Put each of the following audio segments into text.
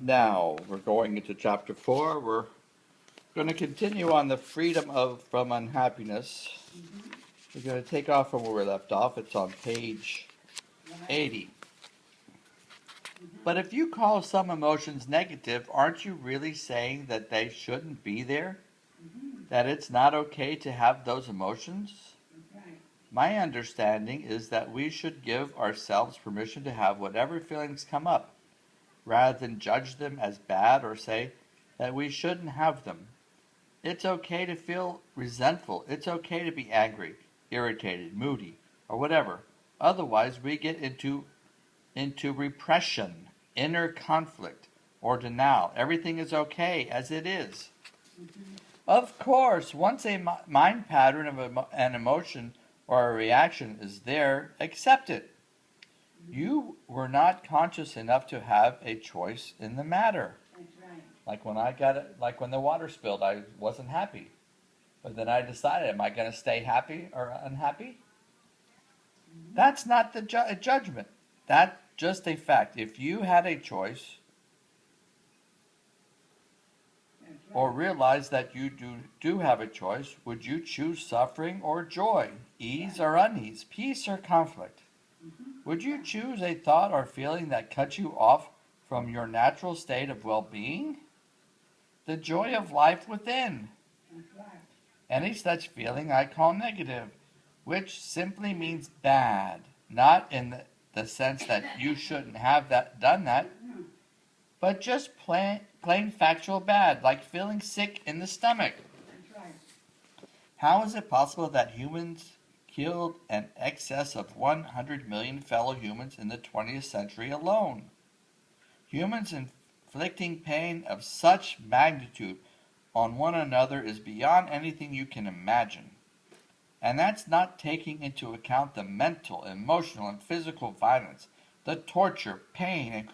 Now we're going into chapter 4. We're going to continue on the freedom from unhappiness. We're going to take off from where we left off. It's on page 80. But if you call some emotions negative, aren't you really saying that they shouldn't be there? That it's not okay to have those emotions? My understanding is that we should give ourselves permission to have whatever feelings come up, rather than judge them as bad or say that we shouldn't have them. It's okay to feel resentful. It's okay to be angry, irritated, moody, or whatever. Otherwise, we get into repression, inner conflict, or denial. Everything is okay as it is. Of course, once a mind pattern of an emotion or a reaction is there, accept it. You were not conscious enough to have a choice in the matter. That's right. Like when the water spilled, I wasn't happy. But then I decided, am I going to stay happy or unhappy? That's not the judgment. That's just a fact. If you had a choice, or realize that you do have a choice, would you choose suffering or joy, ease or unease, peace or conflict? Would you choose a thought or feeling that cuts you off from your natural state of well-being? The joy of life within. Any such feeling I call negative, which simply means bad, not in the sense that you shouldn't have done that, but just plain factual bad, like feeling sick in the stomach. How is it possible that humans killed an excess of 100 million fellow humans in the 20th century alone? Humans inflicting pain of such magnitude on one another is beyond anything you can imagine. And that's not taking into account the mental, emotional, and physical violence, the torture, pain,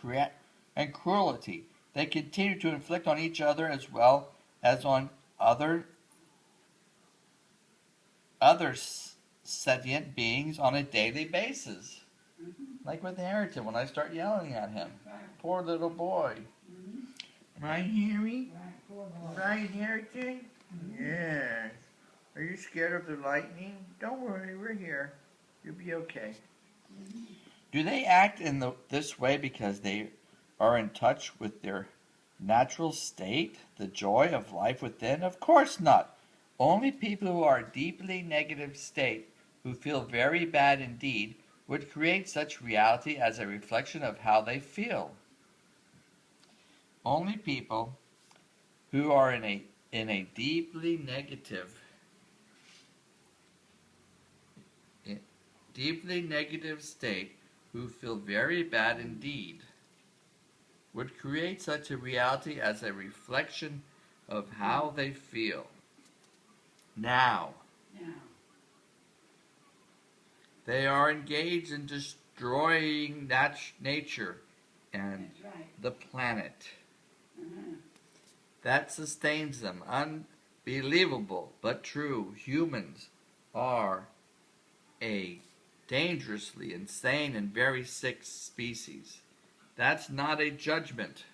and cruelty they continue to inflict on each other as well as on other sentient beings on a daily basis. Like with Harrington, when I start yelling at him. Poor little boy. Right, Harry? Right, Harrington? Yeah. Are you scared of the lightning? Don't worry, we're here. You'll be okay. Do they act in this way because they are in touch with their natural state, the joy of life within? Of course not. Only people who are deeply negative state, who feel very bad indeed, would create such reality as a reflection of how they feel. Only people who are in a deeply negative state, who feel very bad indeed, would create such a reality as a reflection of how they feel. Now, they are engaged in destroying nature and the planet. That sustains them. Unbelievable, but true. Humans are a dangerously insane and very sick species. That's not a judgment.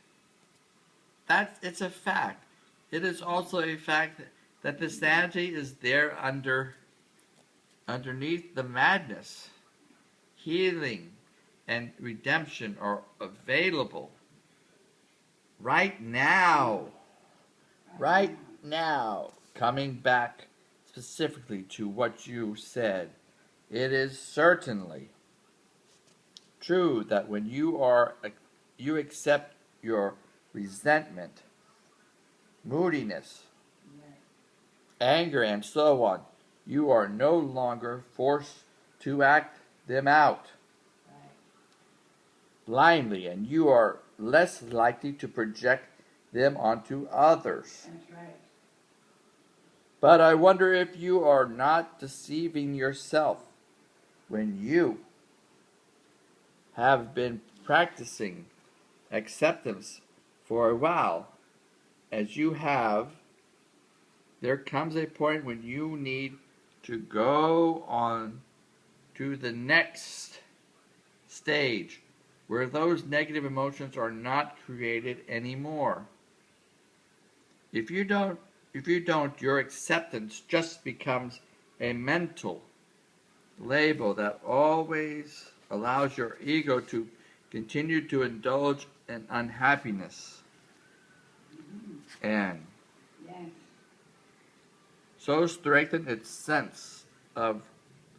It's a fact. It is also a fact that the sanity is there underneath the madness. Healing and redemption are available right now. Right now. Coming back specifically to what you said, it is certainly true that when you accept your resentment, moodiness, anger, and so on, you are no longer forced to act them out blindly, and you are less likely to project them onto others. But I wonder if you are not deceiving yourself when you have been practicing acceptance for a while. As you have, there comes a point when you need to go on to the next stage, where those negative emotions are not created anymore. If you don't, your acceptance just becomes a mental label that always allows your ego to continue to indulge in unhappiness and so strengthen its sense of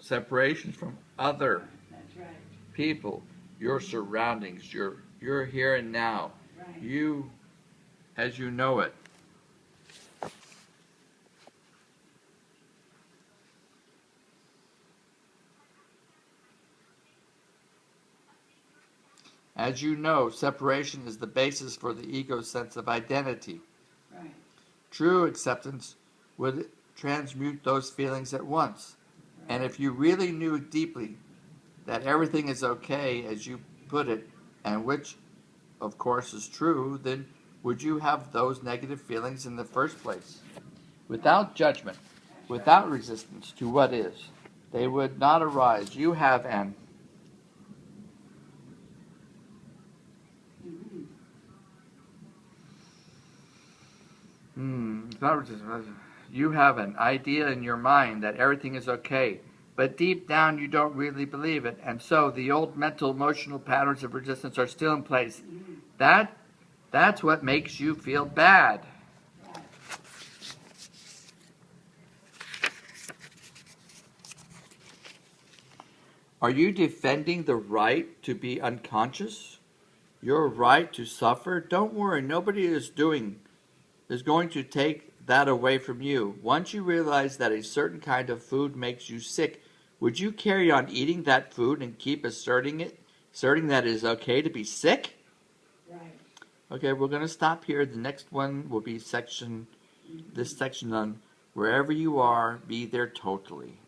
separation from other people, your surroundings, your here and now, you as you know it. As you know, separation is the basis for the ego's sense of identity. Right. True acceptance would transmute those feelings at once. Right. And if you really knew deeply that everything is okay, as you put it, and which, of course, is true, then would you have those negative feelings in the first place? Without judgment, without resistance to what is, they would not arise. You have an You have an idea in your mind that everything is okay, but deep down you don't really believe it, and so the old mental emotional patterns of resistance are still in place. That's what makes you feel bad. Are you defending the right to be unconscious? Your right to suffer? Don't worry, nobody is going to take that away from you. Once you realize that a certain kind of food makes you sick, would you carry on eating that food and keep asserting that it is okay to be sick? Right. Okay, we're going to stop here. The next one will be this section on wherever you are, be there totally.